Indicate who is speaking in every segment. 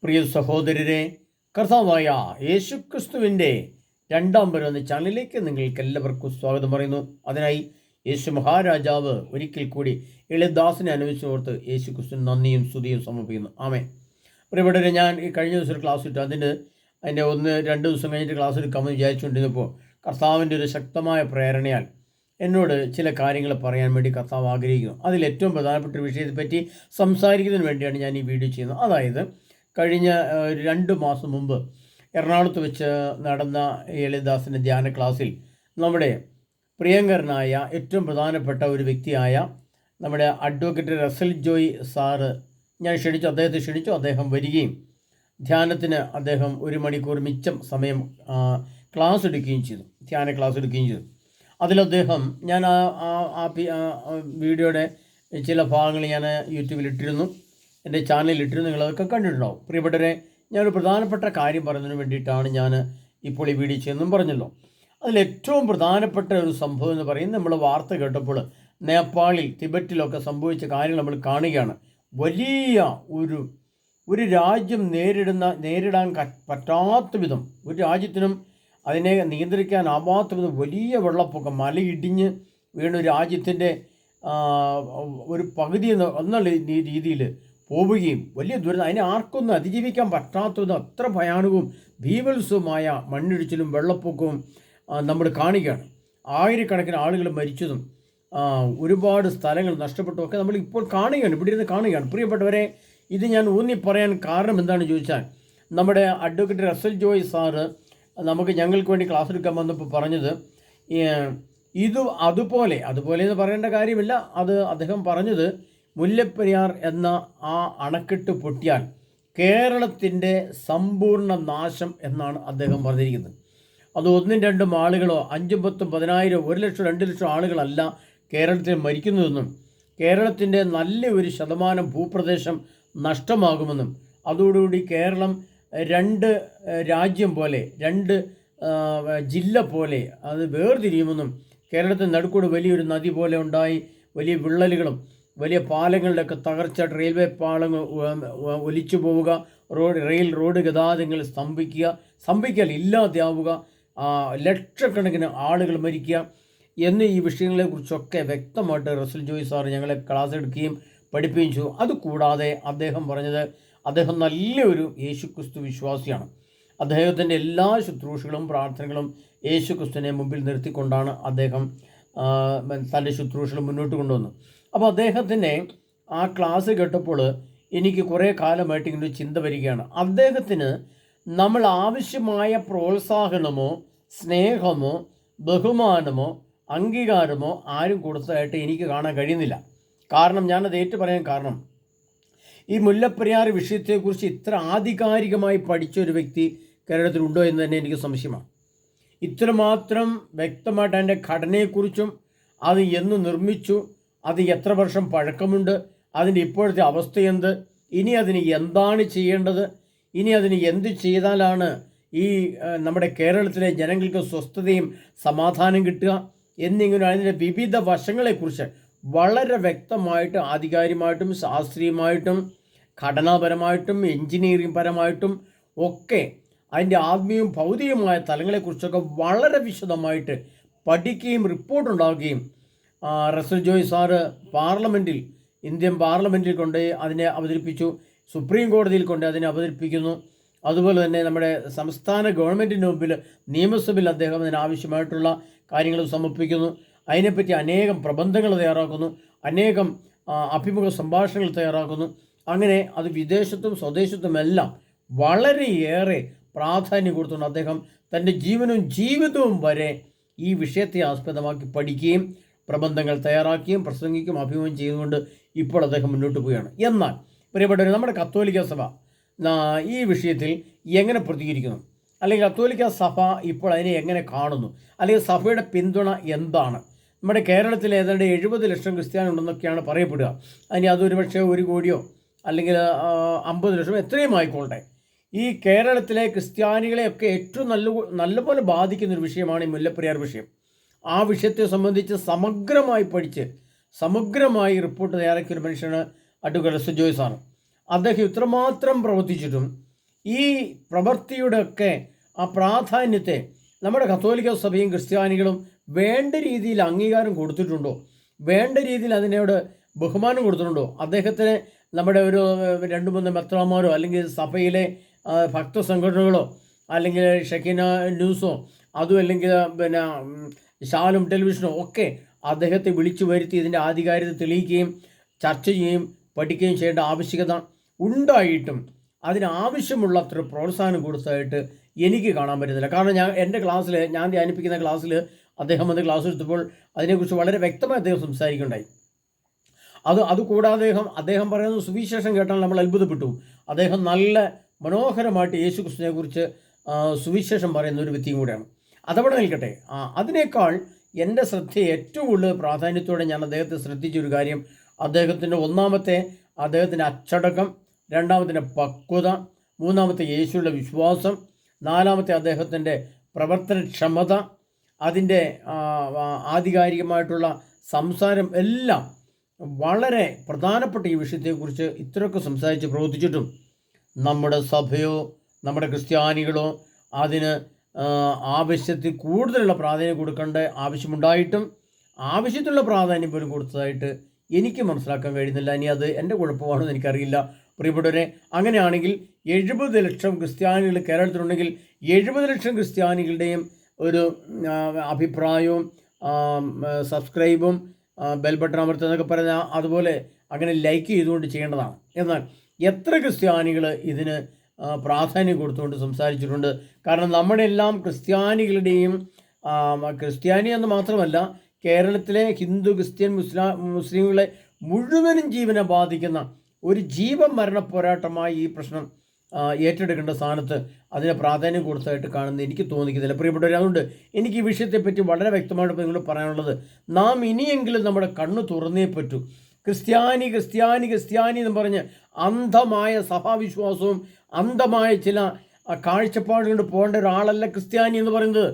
Speaker 1: പ്രിയ സഹോദരരെ, കർത്താവായ യേശുക്രിസ്തുവിൻ്റെ രണ്ടാം വരവെന്ന ചാനലിലേക്ക് നിങ്ങൾക്ക് എല്ലാവർക്കും സ്വാഗതം പറയുന്നു. അതിനായി യേശു മഹാരാജാവ് ഒരിക്കൽ കൂടി എളിദാസിനെ അനുവദിച്ചോർത്ത് യേശുക്രിസ്തുവിന് നന്ദിയും സ്തുതിയും സമർപ്പിക്കുന്നു. ആമേൻ. പ്രിയപ്പെട്ടവരെ, ഞാൻ ഈ കഴിഞ്ഞ ദിവസം ഒരു ക്ലാസ് ഇട്ടു. അതിൻ്റെ 1-2 ദിവസം കഴിഞ്ഞിട്ട് ക്ലാസ് എടുക്കാമെന്ന് വിചാരിച്ചുകൊണ്ടിരുന്നപ്പോൾ കർത്താവിൻ്റെ ഒരു ശക്തമായ പ്രേരണയാൽ എന്നോട് ചില കാര്യങ്ങൾ പറയാൻ വേണ്ടി കർത്താവ് ആഗ്രഹിക്കുന്നു. അതിൽ ഏറ്റവും പ്രധാനപ്പെട്ട ഒരു വിഷയത്തെപ്പറ്റി സംസാരിക്കുന്നതിന് വേണ്ടിയാണ് ഞാൻ ഈ വീഡിയോ ചെയ്യുന്നത്. അതായത് കഴിഞ്ഞ 2 മാസം മുമ്പ് എറണാകുളത്ത് വെച്ച് നടന്ന എളിദാസിൻ്റെ ധ്യാന ക്ലാസ്സിൽ നമ്മുടെ പ്രിയങ്കരനായ ഏറ്റവും പ്രധാനപ്പെട്ട ഒരു വ്യക്തിയായ നമ്മുടെ അഡ്വക്കേറ്റ് റസൽ ജോയ് സാറ് ഞാൻ അദ്ദേഹത്തെ ക്ഷണിച്ചു. അദ്ദേഹം വരികയും ധ്യാനത്തിന് അദ്ദേഹം 1 മണിക്കൂർ മിച്ചം സമയം ക്ലാസ് എടുക്കുകയും ചെയ്തു, ധ്യാന ക്ലാസ് എടുക്കുകയും ചെയ്തു. അതിലദ്ദേഹം ഞാൻ ആ വീഡിയോയുടെ ചില ഭാഗങ്ങൾ ഞാൻ യൂട്യൂബിൽ ഇട്ടിരുന്നു, എൻ്റെ ചാനലിൽ ഇട്ടിരുന്നു. നിങ്ങളതൊക്കെ കണ്ടിട്ടുണ്ടാവും. പ്രിയപ്പെട്ടവരെ, ഞാനൊരു പ്രധാനപ്പെട്ട കാര്യം പറയുന്നതിന് വേണ്ടിയിട്ടാണ് ഞാൻ ഇപ്പോൾ ഈ വീഡിയോ ചെയ്യുന്നതും പറഞ്ഞല്ലോ. അതിലേറ്റവും പ്രധാനപ്പെട്ട ഒരു സംഭവം എന്ന് പറയുന്നത്, നമ്മൾ വാർത്ത കേട്ടപ്പോൾ നേപ്പാളിൽ തിബറ്റിലൊക്കെ സംഭവിച്ച കാര്യങ്ങൾ നമ്മൾ കാണുകയാണ്. വലിയ ഒരു രാജ്യം നേരിടാൻ പറ്റാത്ത വിധം, ഒരു രാജ്യത്തിനും അതിനെ നിയന്ത്രിക്കാനാവാത്ത വിധം വലിയ വെള്ളപ്പൊക്കം, മലയിടിഞ്ഞ് വീണ് രാജ്യത്തിൻ്റെ ഒരു പകുതി എന്നുള്ള രീതിയിൽ പോവുകയും വലിയ ദുരിതം, അതിനെ ആർക്കൊന്നും അതിജീവിക്കാൻ പറ്റാത്ത വിധം അത്ര ഭയാനകവും ഭീവത്സവുമായ മണ്ണിടിച്ചിലും വെള്ളപ്പൊക്കവും നമ്മൾ കാണുകയാണ്. ആയിരക്കണക്കിന് ആളുകൾ മരിച്ചതും ഒരുപാട് സ്ഥലങ്ങൾ നഷ്ടപ്പെട്ടതും ഒക്കെ നമ്മൾ ഇപ്പോൾ കാണുകയാണ്, ഇവിടെ ഇരുന്ന് കാണുകയാണ്. പ്രിയപ്പെട്ടവരെ, ഇത് ഞാൻ ഊന്നി പറയാൻ കാരണം എന്താണെന്ന് ചോദിച്ചാൽ, നമ്മുടെ അഡ്വക്കേറ്റ് റസൽ ജോയ് സാറ് ഞങ്ങൾക്ക് വേണ്ടി ക്ലാസ് എടുക്കാൻ വന്നപ്പോൾ പറഞ്ഞത്, അതുപോലെ എന്ന് പറയേണ്ട കാര്യമില്ല, അദ്ദേഹം പറഞ്ഞത് മുല്ലപ്പെരിയാർ എന്ന ആ അണക്കെട്ട് പൊട്ടിയാൽ കേരളത്തിൻ്റെ സമ്പൂർണ്ണ നാശം എന്നാണ് അദ്ദേഹം പറഞ്ഞിരിക്കുന്നത്. അത് 1-2 ആളുകളോ 5, 10, 10,000, 1 ലക്ഷം 2 ലക്ഷം ആളുകളല്ല കേരളത്തിൽ മരിക്കുന്നതെന്നും കേരളത്തിൻ്റെ നല്ല ഒരു ശതമാനം ഭൂപ്രദേശം നഷ്ടമാകുമെന്നും അതോടുകൂടി കേരളം 2 രാജ്യം പോലെ, 2 ജില്ല പോലെ അത് വേർതിരിയുമെന്നും കേരളത്തിൽ നടുക്കൂടെ വലിയൊരു നദി പോലെ ഉണ്ടായി വലിയ വിള്ളലുകളും വലിയ പാലങ്ങളുടെയൊക്കെ തകർച്ച, റെയിൽവേ പാളങ്ങൾ ഒലിച്ചു പോവുക, റെയിൽ റോഡ് ഗതാഗതങ്ങൾ സ്തംഭിക്കൽ ഇല്ലാതെയാവുക, ലക്ഷക്കണക്കിന് ആളുകൾ മരിക്കുക എന്നീ ഈ വിഷയങ്ങളെക്കുറിച്ചൊക്കെ വ്യക്തമായിട്ട് റസൽ ജോയ് സാർ ഞങ്ങളെ ക്ലാസ് എടുക്കുകയും പഠിപ്പിക്കുകയും ചെയ്തു. അതുകൂടാതെ അദ്ദേഹം പറഞ്ഞത്, അദ്ദേഹം നല്ലൊരു യേശുക്രിസ്തു വിശ്വാസിയാണ്. അദ്ദേഹത്തിൻ്റെ എല്ലാ ശുശ്രൂഷകളും പ്രാർത്ഥനകളും യേശുക്രിസ്തുവിനെ മുമ്പിൽ നിർത്തിക്കൊണ്ടാണ് അദ്ദേഹം തൻ്റെ ശുശ്രൂഷകൾ മുന്നോട്ട് കൊണ്ടുവന്നത്. അപ്പോൾ അദ്ദേഹത്തിൻ്റെ ആ ക്ലാസ് കേട്ടപ്പോൾ എനിക്ക് കുറേ കാലമായിട്ട് ഇങ്ങനെ ഒരു ചിന്ത വരികയാണ്. അദ്ദേഹത്തിന് നമ്മൾ ആവശ്യമായ പ്രോത്സാഹനമോ സ്നേഹമോ ബഹുമാനമോ അംഗീകാരമോ ആരും കൊടുത്തതായിട്ട് എനിക്ക് കാണാൻ കഴിയുന്നില്ല. കാരണം, ഞാനത് ഏറ്റു പറയാൻ കാരണം, ഈ മുല്ലപ്പെരിയാർ വിഷയത്തെക്കുറിച്ച് ഇത്ര ആധികാരികമായി പഠിച്ച ഒരു വ്യക്തി കേരളത്തിലുണ്ടോ എന്ന് തന്നെ എനിക്ക് സംശയമാണ്. ഇത്രമാത്രം വ്യക്തമായിട്ട് അതിൻ്റെ ഘടനയെക്കുറിച്ചും അത് എന്ന് നിർമ്മിച്ചു, അത് എത്ര വർഷം പഴക്കമുണ്ട്, അതിൻ്റെ ഇപ്പോഴത്തെ അവസ്ഥയെന്ത്, ഇനി അതിന് എന്താണ് ചെയ്യേണ്ടത്, ഇനി അതിന് എന്ത് ചെയ്താലാണ് ഈ നമ്മുടെ കേരളത്തിലെ ജനങ്ങൾക്ക് സ്വസ്ഥതയും സമാധാനം കിട്ടുക എന്നിങ്ങനെ അതിൻ്റെ വിവിധ വശങ്ങളെക്കുറിച്ച് വളരെ വ്യക്തമായിട്ട് ആധികാരികമായിട്ടും ശാസ്ത്രീയമായിട്ടും ഘടനാപരമായിട്ടും എൻജിനീയറിംഗ് പരമായിട്ടും ഒക്കെ അതിൻ്റെ ആത്മീയവും ഭൗതികമായ തലങ്ങളെക്കുറിച്ചൊക്കെ വളരെ വിശദമായിട്ട് പഠിക്കുകയും റിപ്പോർട്ടുണ്ടാവുകയും റസൽ ജോയ് സാറ് ഇന്ത്യൻ പാർലമെൻറ്റിൽ കൊണ്ട് അതിനെ അവതരിപ്പിച്ചു, സുപ്രീം കോടതിയിൽ കൊണ്ട് അതിനെ അവതരിപ്പിക്കുന്നു. അതുപോലെ തന്നെ നമ്മുടെ സംസ്ഥാന ഗവൺമെൻറ്റിൻ്റെ മുമ്പിൽ നിയമസഭയിൽ അദ്ദേഹം അതിനാവശ്യമായിട്ടുള്ള കാര്യങ്ങൾ സമർപ്പിക്കുന്നു. അതിനെപ്പറ്റി അനേകം പ്രബന്ധങ്ങൾ തയ്യാറാക്കുന്നു, അനേകം അഭിമുഖ സംഭാഷണങ്ങൾ തയ്യാറാക്കുന്നു. അങ്ങനെ അത് വിദേശത്തും സ്വദേശത്തുമെല്ലാം വളരെയേറെ പ്രാധാന്യം കൊടുത്തുകൊണ്ട് അദ്ദേഹം തൻ്റെ ജീവനും ജീവിതവും വരെ ഈ വിഷയത്തെ ആസ്പദമാക്കി പഠിക്കുകയും പ്രബന്ധങ്ങൾ തയ്യാറാക്കുകയും പ്രസംഗിക്കുകയും അഭിമുഖം ചെയ്തുകൊണ്ട് ഇപ്പോൾ അദ്ദേഹം മുന്നോട്ട് പോവുകയാണ്. എന്നാൽ പ്രിയപ്പെട്ടവർ, നമ്മുടെ കത്തോലിക്ക സഭ ഈ വിഷയത്തിൽ എങ്ങനെ പ്രതികരിക്കുന്നു, അല്ലെങ്കിൽ കത്തോലിക്ക സഭ ഇപ്പോൾ അതിനെ എങ്ങനെ കാണുന്നു, അല്ലെങ്കിൽ സഭയുടെ പിന്തുണ എന്താണ്? നമ്മുടെ കേരളത്തിൽ ഏതാണ്ട് 70 ലക്ഷം ക്രിസ്ത്യാനികളുണ്ടെന്നൊക്കെയാണ് പറയപ്പെടുക. അതൊരു പക്ഷേ 1 കോടിയോ അല്ലെങ്കിൽ 50 ലക്ഷം എത്രയും ആയിക്കോട്ടെ, ഈ കേരളത്തിലെ ക്രിസ്ത്യാനികളെയൊക്കെ ഏറ്റവും നല്ലപോലെ ബാധിക്കുന്നൊരു വിഷയമാണ് ഈ മുല്ലപ്പെരിയാർ വിഷയം. ആ വിഷയത്തെ സംബന്ധിച്ച് സമഗ്രമായി പഠിച്ച് സമഗ്രമായി റിപ്പോർട്ട് തയ്യാറാക്കിയൊരു മനുഷ്യനാണ് അഡ്വക്കേറ്റ് റസൽ ജോയ് സാർ. അദ്ദേഹം ഇത്രമാത്രം പ്രവർത്തിച്ചിട്ടും ഈ പ്രവൃത്തിയുടെയൊക്കെ ആ പ്രാധാന്യത്തെ നമ്മുടെ കത്തോലിക്ക സഭയും ക്രിസ്ത്യാനികളും വേണ്ട രീതിയിൽ അംഗീകാരം കൊടുത്തിട്ടുണ്ടോ? വേണ്ട രീതിയിൽ അതിനോട് ബഹുമാനം കൊടുത്തിട്ടുണ്ടോ? അദ്ദേഹത്തിന് നമ്മുടെ ഒരു 2-3 മെത്രാന്മാരോ അല്ലെങ്കിൽ സഭയിലെ ഭക്തസംഘടനകളോ അല്ലെങ്കിൽ ഷെക്കിന ന്യൂസോ അതും അല്ലെങ്കിൽ പിന്നെ ശാലും ടെലിവിഷനോ ഒക്കെ അദ്ദേഹത്തെ വിളിച്ചു വരുത്തി ഇതിൻ്റെ ആധികാരികത തെളിയിക്കുകയും ചർച്ച ചെയ്യുകയും പഠിക്കുകയും ചെയ്യേണ്ട ആവശ്യകത ഉണ്ടായിട്ടും അതിനാവശ്യമുള്ള അത്ര പ്രോത്സാഹനം കൊടുത്തതായിട്ട് എനിക്ക് കാണാൻ പറ്റുന്നില്ല. കാരണം എൻ്റെ ക്ലാസ്സിൽ ഞാൻ ധ്യാനിപ്പിക്കുന്ന ക്ലാസ്സിൽ അദ്ദേഹം വന്ന് ക്ലാസ് എടുത്തപ്പോൾ അതിനെക്കുറിച്ച് വളരെ വ്യക്തമായി അദ്ദേഹം സംസാരിക്കുകയുണ്ടായി. അതുകൂടാതെ അദ്ദേഹം പറയുന്ന സുവിശേഷം കേട്ടാൽ നമ്മൾ അത്ഭുതപ്പെട്ടു. അദ്ദേഹം നല്ല മനോഹരമായിട്ട് യേശു ക്രിസ്തുവിനെക്കുറിച്ച് സുവിശേഷം പറയുന്ന ഒരു വ്യക്തിയും കൂടെയാണ്. അതവിടെ നിൽക്കട്ടെ. അതിനേക്കാൾ എൻ്റെ ശ്രദ്ധയെ ഏറ്റവും കൂടുതൽ പ്രാധാന്യത്തോടെ ഞാൻ അദ്ദേഹത്തെ ശ്രദ്ധിച്ചൊരു കാര്യം, അദ്ദേഹത്തിൻ്റെ അച്ചടക്കം, രണ്ടാമത്തിൻ്റെ പക്വത, മൂന്നാമത്തെ യേശുവിൻ്റെ വിശ്വാസം, നാലാമത്തെ അദ്ദേഹത്തിൻ്റെ പ്രവർത്തനക്ഷമത, അതിൻ്റെ ആധികാരികമായിട്ടുള്ള സംസാരം എല്ലാം വളരെ പ്രധാനപ്പെട്ട ഈ വിഷയത്തെക്കുറിച്ച് ഇത്രയൊക്കെ സംസാരിച്ച് പ്രവർത്തിച്ചിട്ടും നമ്മുടെ സഭയോ നമ്മുടെ ക്രിസ്ത്യാനികളോ അതിന് ആവശ്യത്തിൽ കൂടുതലുള്ള പ്രാധാന്യം കൊടുക്കേണ്ട ആവശ്യമുണ്ടായിട്ടും ആവശ്യത്തിലുള്ള പ്രാധാന്യം പോലും കൊടുത്തതായിട്ട് എനിക്ക് മനസ്സിലാക്കാൻ കഴിയുന്നില്ല. ഇനി അത് എൻ്റെ കുഴപ്പമാണെന്ന് എനിക്കറിയില്ല. പ്രിയപ്പെട്ടവരെ, അങ്ങനെയാണെങ്കിൽ 70 ലക്ഷം ക്രിസ്ത്യാനികൾ കേരളത്തിലുണ്ടെങ്കിൽ 70 ലക്ഷം ക്രിസ്ത്യാനികളുടെയും ഒരു അഭിപ്രായവും സബ്സ്ക്രൈബും ബെൽ ബട്ടൺ അമർത്തുക എന്നൊക്കെ പറഞ്ഞാൽ അതുപോലെ അങ്ങനെ ലൈക്ക് ചെയ്തുകൊണ്ട് ചെയ്യേണ്ടതാണ്. എന്നാൽ എത്ര ക്രിസ്ത്യാനികൾ ഇതിന് പ്രാധാന്യം കൊടുത്തുകൊണ്ട് സംസാരിച്ചിട്ടുണ്ട്? കാരണം നമ്മുടെ എല്ലാം ക്രിസ്ത്യാനികളുടെയും ക്രിസ്ത്യാനി എന്ന് മാത്രമല്ല കേരളത്തിലെ ഹിന്ദു, ക്രിസ്ത്യൻ, മുസ്ലിങ്ങളെ മുഴുവനും ജീവനെ ബാധിക്കുന്ന ഒരു ജീവൻ മരണ പോരാട്ടമായി ഈ പ്രശ്നം ഏറ്റെടുക്കേണ്ട സ്ഥാനത്ത് അതിന് പ്രാധാന്യം കൊടുത്തതായിട്ട് കാണുന്നത് എനിക്ക് തോന്നിക്കുന്നില്ല. പ്രിയപ്പെട്ടവർ, അതുകൊണ്ട് എനിക്ക് ഈ വിഷയത്തെപ്പറ്റി വളരെ വ്യക്തമായിട്ട് നിങ്ങളോട് പറയാനുള്ളത്, നാം ഇനിയെങ്കിലും നമ്മുടെ കണ്ണ് തുറന്നേ പറ്റൂ. ക്രിസ്ത്യാനി ക്രിസ്ത്യാനി ക്രിസ്ത്യാനി എന്ന് പറഞ്ഞ് അന്ധമായ സഭാവിശ്വാസവും അന്ധമായ ചില കാഴ്ചപ്പാടുകൊണ്ട് പോകേണ്ട ഒരാളല്ല ക്രിസ്ത്യാനി എന്ന് പറയുന്നത്.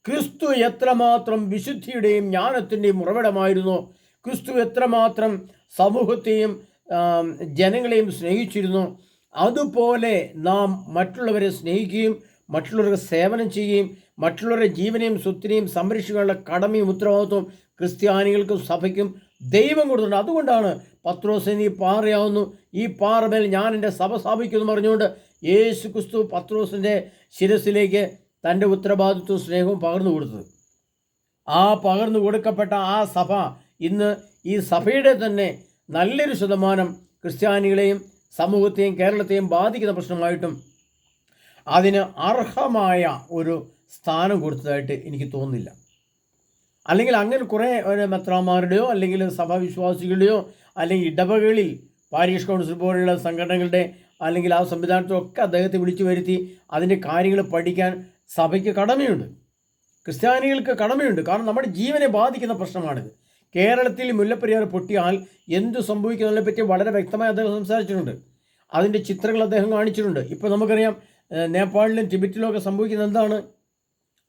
Speaker 1: ക്രിസ്തു എത്രമാത്രം വിശുദ്ധിയുടെയും ജ്ഞാനത്തിൻ്റെയും ഉറവിടമായിരുന്നു, ക്രിസ്തു എത്രമാത്രം സമൂഹത്തെയും ജനങ്ങളെയും സ്നേഹിച്ചിരുന്നു, അതുപോലെ നാം മറ്റുള്ളവരെ സ്നേഹിക്കുകയും മറ്റുള്ളവർക്ക് സേവനം ചെയ്യുകയും മറ്റുള്ളവരുടെ ജീവനെയും സ്വത്തിനെയും സംരക്ഷിക്കാനുള്ള കടമയും ഉത്തരവാദിത്വം ക്രിസ്ത്യാനികൾക്കും സഭയ്ക്കും ദൈവം കൊടുത്തിട്ടുണ്ട്. അതുകൊണ്ടാണ് പത്രോസ്, നീ പാറയാവുന്നു, ഈ പാറമേൽ ഞാൻ എൻ്റെ സഭ സ്ഥാപിക്കുമെന്ന് പറഞ്ഞുകൊണ്ട് യേശു ക്രിസ്തു പത്രോസിൻ്റെ ശിരസിലേക്ക് തൻ്റെ ഉത്തരവാദിത്വവും സ്നേഹവും പകർന്നു കൊടുത്തത്. ആ പകർന്നു കൊടുക്കപ്പെട്ട ആ സഭ ഇന്ന് ഈ സഭയുടെ തന്നെ നല്ലൊരു ശതമാനം ക്രിസ്ത്യാനികളെയും സമൂഹത്തെയും കേരളത്തെയും ബാധിക്കുന്ന പ്രശ്നമായിട്ടും അതിന് അർഹമായ ഒരു സ്ഥാനം കൊടുത്തതായിട്ട് എനിക്ക് തോന്നുന്നില്ല. അല്ലെങ്കിൽ അങ്ങനെ കുറേ മെത്രാന്മാരുടെയോ അല്ലെങ്കിൽ സഭാവിശ്വാസികളുടെയോ അല്ലെങ്കിൽ ഇടവകളിൽ പാരീഷ് കൗൺസിൽ പോലുള്ള സംഘടനകളുടെ അല്ലെങ്കിൽ ആ സംവിധാനത്തിലൊക്കെ അദ്ദേഹത്തെ വിളിച്ചു വരുത്തി അതിൻ്റെ കാര്യങ്ങൾ പഠിക്കാൻ സഭയ്ക്ക് കടമയുണ്ട്, ക്രിസ്ത്യാനികൾക്ക് കടമയുണ്ട്. കാരണം നമ്മുടെ ജീവനെ ബാധിക്കുന്ന പ്രശ്നമാണിത്. കേരളത്തിൽ മുല്ലപ്പെരിയാർ പൊട്ടിയാൽ എന്തു സംഭവിക്കുന്നതിനെ പറ്റി വളരെ വ്യക്തമായി അദ്ദേഹം സംസാരിച്ചിട്ടുണ്ട്. അതിൻ്റെ ചിത്രങ്ങൾ അദ്ദേഹം കാണിച്ചിട്ടുണ്ട്. ഇപ്പോൾ നമുക്കറിയാം നേപ്പാളിലും ടിബറ്റിലും ഒക്കെ സംഭവിക്കുന്നത് എന്താണ്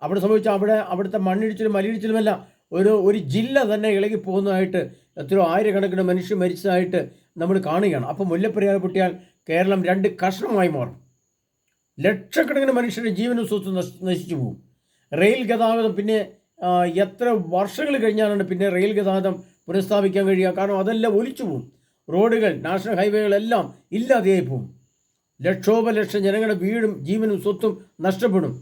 Speaker 1: അവിടെ സംഭവിച്ചാൽ അവിടുത്തെ മണ്ണിടിച്ചിലും മലയിടിച്ചിലുമല്ല ഒരു ജില്ല തന്നെ ഇളകി പോകുന്നതായിട്ട് എത്രയോ ആയിരക്കണക്കിന് മനുഷ്യർ മരിച്ചതായിട്ട് നമ്മൾ കാണുകയാണ്. അപ്പോൾ മുല്ലപ്പെരിയാർ പൊട്ടിയാൽ കേരളം 2 കഷ്ണമായി മാറും. ലക്ഷക്കണക്കിന് മനുഷ്യരുടെ ജീവനും സ്വത്തും നശിച്ചു പോകും. റെയിൽ ഗതാഗതം പിന്നെ എത്ര വർഷങ്ങൾ കഴിഞ്ഞാലാണ് പിന്നെ റെയിൽ ഗതാഗതം പുനഃസ്ഥാപിക്കാൻ കഴിയുക? കാരണം അതെല്ലാം ഒലിച്ചു പോകും. റോഡുകൾ, നാഷണൽ ഹൈവേകളെല്ലാം ഇല്ലാതെയായി പോകും. ലക്ഷോപലക്ഷം ജനങ്ങളുടെ വീടും ജീവനും സ്വത്തും നഷ്ടപ്പെടും.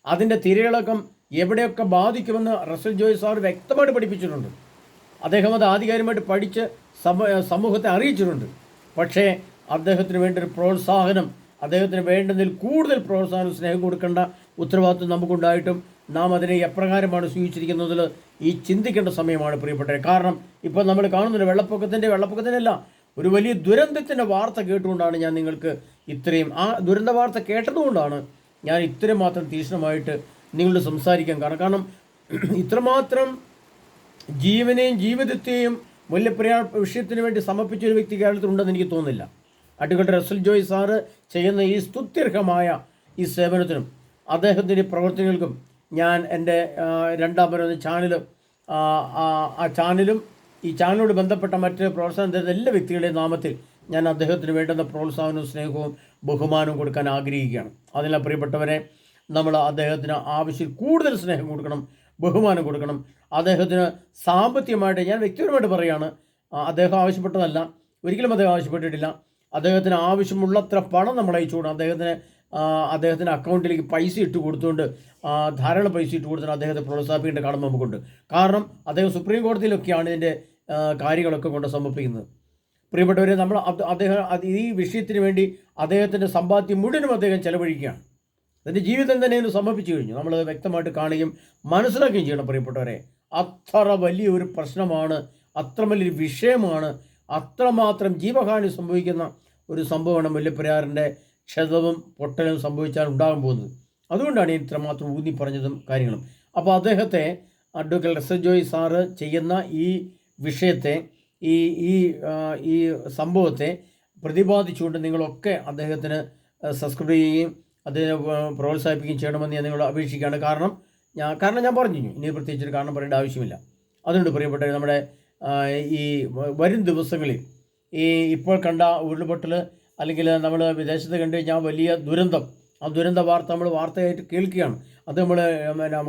Speaker 1: അതിൻ്റെ തിരയിളക്കം എവിടെയൊക്കെ ബാധിക്കുമെന്ന് റസൽ ജോയ് സാർ വ്യക്തമായിട്ട് പഠിപ്പിച്ചിട്ടുണ്ട്. അദ്ദേഹം അത് ആധികാരികമായിട്ട് പഠിച്ച് സമൂഹത്തെ അറിയിച്ചിട്ടുണ്ട്. പക്ഷേ അദ്ദേഹത്തിന് വേണ്ടൊരു പ്രോത്സാഹനം, അദ്ദേഹത്തിന് വേണ്ടതിൽ കൂടുതൽ പ്രോത്സാഹനം, സ്നേഹം കൊടുക്കേണ്ട ഉത്തരവാദിത്വം നമുക്കുണ്ടായിട്ടും നാം അതിനെ എപ്രകാരമാണ് സ്വീകരിച്ചിരിക്കുന്നതിൽ ഈ ചിന്തിക്കേണ്ട സമയമാണ് പ്രിയപ്പെട്ടവരെ. കാരണം ഇപ്പോൾ നമ്മൾ കാണുന്നുണ്ട് വെള്ളപ്പൊക്കത്തിൻ്റെ ഒരു വലിയ ദുരന്തത്തിൻ്റെ വാർത്ത കേട്ടുകൊണ്ടാണ് ഞാൻ നിങ്ങൾക്ക് ഇത്രയും ആ ദുരന്ത വാർത്ത കേട്ടതുകൊണ്ടാണ് ഞാൻ ഇത്രയും മാത്രം തീക്ഷ്ണമായിട്ട് നിങ്ങളോട് സംസാരിക്കാൻ കാരണം ഇത്രമാത്രം ജീവനെയും ജീവിതത്തെയും മുല്ലപ്പെരിയാർ വിഷയത്തിന് വേണ്ടി സമർപ്പിച്ചൊരു വ്യക്തി കേരളത്തിലുണ്ടെന്ന് എനിക്ക് തോന്നുന്നില്ല. അഡ്വക്കേറ്റ് റസൽ ജോയ് സാറ് ചെയ്യുന്ന ഈ സ്തുത്യർഹമായ ഈ സേവനത്തിനും അദ്ദേഹത്തിൻ്റെ പ്രവർത്തനങ്ങൾക്കും ഞാൻ എൻ്റെ രണ്ടാമതൊരു ചാനലും ഈ ചാനലിനോട് ബന്ധപ്പെട്ട മറ്റ് പ്രോത്സാഹനം തരുന്ന എല്ലാ വ്യക്തികളുടെയും നാമത്തിൽ ഞാൻ അദ്ദേഹത്തിന് വേണ്ടുന്ന പ്രോത്സാഹനവും സ്നേഹവും ബഹുമാനവും കൊടുക്കാൻ ആഗ്രഹിക്കുകയാണ്. അതിനാൽ പ്രിയപ്പെട്ടവരെ, നമ്മൾ അദ്ദേഹത്തിന് ആവശ്യം കൂടുതൽ സ്നേഹം കൊടുക്കണം, ബഹുമാനം കൊടുക്കണം. അദ്ദേഹത്തിന് സാമ്പത്തികമായിട്ട്, ഞാൻ വ്യക്തിപരമായിട്ട് പറയുകയാണ്, അദ്ദേഹം ആവശ്യപ്പെട്ടതല്ല, ഒരിക്കലും അദ്ദേഹം ആവശ്യപ്പെട്ടിട്ടില്ല. അദ്ദേഹത്തിന് ആവശ്യമുള്ളത്ര പണം നമ്മൾ അയച്ചുകൊണ്ട് അദ്ദേഹത്തിന് അക്കൗണ്ടിലേക്ക് പൈസ ഇട്ട് കൊടുത്തുകൊണ്ട്, ധാരാളം പൈസ ഇട്ട് കൊടുത്തുകൊണ്ട് അദ്ദേഹത്തെ പ്രോത്സാഹിപ്പിക്കേണ്ട കടമ നമുക്കുണ്ട്. കാരണം അദ്ദേഹം സുപ്രീം കോടതിയിലൊക്കെയാണ് ഇതിൻ്റെ കാര്യങ്ങളൊക്കെ കൊണ്ട് സമർപ്പിക്കുന്നത്. പ്രിയപ്പെട്ടവരെ, നമ്മൾ ഈ വിഷയത്തിന് വേണ്ടി അദ്ദേഹത്തിൻ്റെ സമ്പാദ്യം മുഴുവനും അദ്ദേഹം ചെലവഴിക്കുകയാണ്. അതിൻ്റെ ജീവിതം തന്നെ ഒന്ന് സമർപ്പിച്ചു കഴിഞ്ഞു. നമ്മളത് വ്യക്തമായിട്ട് കാണുകയും മനസ്സിലാക്കുകയും ചെയ്യണം. പ്രിയപ്പെട്ടവരെ, അത്ര വലിയൊരു പ്രശ്നമാണ്, അത്ര വലിയൊരു വിഷയമാണ്, അത്രമാത്രം ജീവഹാനി സംഭവിക്കുന്ന ഒരു സംഭവമാണ് മുല്ലപ്പെരിയാറിൻ്റെ ക്ഷതവും പൊട്ടലും സംഭവിച്ചാൽ ഉണ്ടാകാൻ പോകുന്നത്. അതുകൊണ്ടാണ് ഇത്രമാത്രം ഊന്നി പറഞ്ഞതും കാര്യങ്ങളും. അപ്പോൾ അദ്ദേഹത്തെ അഡ്വക്കേറ്റ് എസ് ജോയ് സാറ് ചെയ്യുന്ന ഈ വിഷയത്തെ, ഈ സംഭവത്തെ പ്രതിപാദിച്ചുകൊണ്ട് നിങ്ങളൊക്കെ അദ്ദേഹത്തിന് സബ്സ്ക്രൈബ് ചെയ്യുകയും അദ്ദേഹം പ്രോത്സാഹിപ്പിക്കുകയും ചെയ്യണമെന്ന് ഞാൻ നിങ്ങളോട് അപേക്ഷിക്കുകയാണ്. കാരണം ഞാൻ പറഞ്ഞു, ഇനി പ്രത്യേകിച്ചൊരു കാരണം പറയേണ്ട ആവശ്യമില്ല. അതുകൊണ്ട് പ്രിയപ്പെട്ടവർ, നമ്മുടെ ഈ വരും ദിവസങ്ങളിൽ ഇപ്പോൾ കണ്ട ഉരുൾപൊട്ടൽ, അല്ലെങ്കിൽ നമ്മൾ വിദേശത്ത് കണ്ടു കഴിഞ്ഞാൽ വലിയ ദുരന്തം, ആ ദുരന്ത വാർത്ത നമ്മൾ വാർത്തയായിട്ട് കേൾക്കുകയാണ്. അത് നമ്മൾ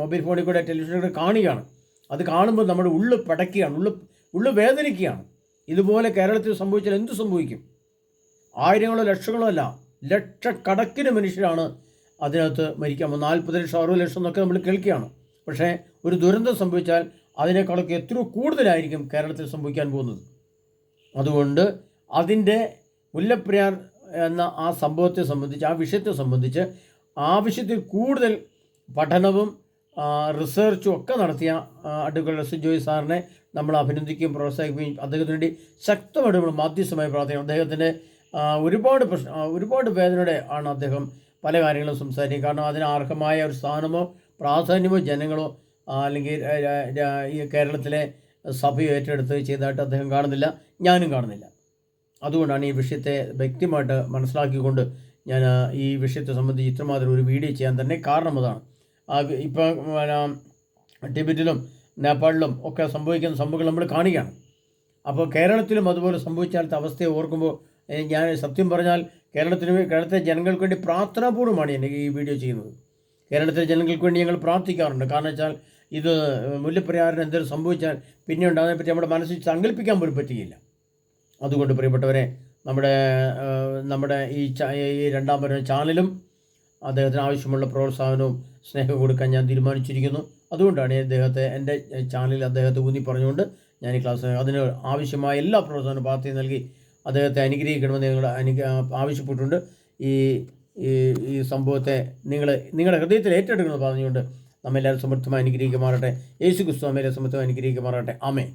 Speaker 1: മൊബൈൽ ഫോണിൽ കൂടെ, ടെലിവിഷനിൽ കൂടെ കാണുകയാണ്. അത് കാണുമ്പോൾ നമ്മുടെ ഉള്ളു പടയ്ക്കുകയാണ്, ഉള്ളു വേദനിക്കുകയാണ്. ഇതുപോലെ കേരളത്തിൽ സംഭവിച്ചാൽ എന്ത് സംഭവിക്കും? ആയിരങ്ങളോ ലക്ഷങ്ങളോ അല്ല, ലക്ഷക്കണക്കിന് മനുഷ്യരാണ് അതിനകത്ത് മരിക്കാൻ. 40 ലക്ഷം 60 ലക്ഷം എന്നൊക്കെ നമ്മൾ കേൾക്കുകയാണ്. പക്ഷേ ഒരു ദുരന്തം സംഭവിച്ചാൽ അതിനേക്കാളൊക്കെ എത്രയോ കൂടുതലായിരിക്കും കേരളത്തിൽ സംഭവിക്കാൻ പോകുന്നത്. അതുകൊണ്ട് അതിൻ്റെ മുല്ലപ്പെരിയാർ എന്ന ആ സംഭവത്തെ സംബന്ധിച്ച്, ആ വിഷയത്തെ സംബന്ധിച്ച് ആവശ്യത്തിൽ കൂടുതൽ പഠനവും റിസർച്ചും ഒക്കെ നടത്തിയ അഡ്വക്കേറ്റ് എസ് ജോയ് സാറിനെ നമ്മൾ അഭിനന്ദിക്കുകയും പ്രോത്സാഹിക്കുകയും അദ്ദേഹത്തിന് വേണ്ടി ശക്തമായിട്ട് നമ്മൾ മാധ്യസ്ഥമായി പ്രാർത്ഥിക്കണം. അദ്ദേഹത്തിൻ്റെ ഒരുപാട് വേദനയോടെ ആണ് അദ്ദേഹം പല കാര്യങ്ങളും സംസാരിക്കും. കാരണം അതിന് അർഹമായ ഒരു സ്ഥാനമോ പ്രാധാന്യമോ ജനങ്ങളോ അല്ലെങ്കിൽ ഈ കേരളത്തിലെ സഭയോ ഏറ്റെടുത്ത് ചെയ്തതായിട്ട് അദ്ദേഹം കാണുന്നില്ല, ഞാനും കാണുന്നില്ല. അതുകൊണ്ടാണ് ഈ വിഷയത്തെ വ്യക്തമായിട്ട് മനസ്സിലാക്കിക്കൊണ്ട് ഞാൻ ഈ വിഷയത്തെ സംബന്ധിച്ച് ഇത്രമാത്രം ഒരു വീഡിയോ ചെയ്യാൻ തന്നെ കാരണം അതാണ്. ഇപ്പോൾ ടിബറ്റിലും നേപ്പാളിലും ഒക്കെ സംഭവിക്കുന്ന സംഭവങ്ങൾ നമ്മൾ കാണുകയാണ്. അപ്പോൾ കേരളത്തിലും അതുപോലെ സംഭവിച്ചാലത്തെ അവസ്ഥയെ ഓർക്കുമ്പോൾ ഞാൻ സത്യം പറഞ്ഞാൽ കേരളത്തിലെ ജനങ്ങൾക്ക് വേണ്ടി പ്രാർത്ഥനാപൂർവ്വമാണ് ഞാൻ ഈ വീഡിയോ ചെയ്യുന്നത്. കേരളത്തിലെ ജനങ്ങൾക്ക് വേണ്ടി ഞങ്ങൾ പ്രാർത്ഥിക്കാറുണ്ട്. കാരണം വെച്ചാൽ ഇത് മുല്ലപ്പെരിയാറിന് എന്തെങ്കിലും സംഭവിച്ചാൽ പിന്നെ ഉണ്ടാകുന്നതിനെപ്പറ്റി നമ്മുടെ മനസ്സിൽ സങ്കല്പിക്കാൻ പോലും പറ്റുകയില്ല. അതുകൊണ്ട് പ്രിയപ്പെട്ടവരെ, നമ്മുടെ ഈ രണ്ടാം വരുന്ന ചാനലും അദ്ദേഹത്തിന് ആവശ്യമുള്ള പ്രോത്സാഹനവും സ്നേഹവും കൊടുക്കാൻ ഞാൻ തീരുമാനിച്ചിരിക്കുന്നു. അതുകൊണ്ടാണ് എൻ്റെ ചാനലിൽ അദ്ദേഹത്തെ ഊന്നി പറഞ്ഞുകൊണ്ട് ഞാൻ ഈ ക്ലാസ് അതിന് ആവശ്യമായ എല്ലാ പ്രോത്സാഹനവും പ്രാർത്ഥന നൽകി അദ്ദേഹത്തെ അനുഗ്രഹിക്കണമെന്ന് ഞങ്ങൾ ആവശ്യപ്പെട്ടിട്ടുണ്ട്. ഈ സംഭവത്തെ നിങ്ങളുടെ ഹൃദയത്തിൽ ഏറ്റെടുക്കണമെന്ന് പറഞ്ഞുകൊണ്ട് നമ്മെല്ലാവരും സമൃദ്ധമായി അനുഗ്രഹിക്കുമാറട്ടെ. യേശു ക്രിസ്തു നമ്മെല്ലാവരും സമൃദ്ധമായി അനുഗ്രഹിക്കുമാറട്ടെ. ആമേൻ.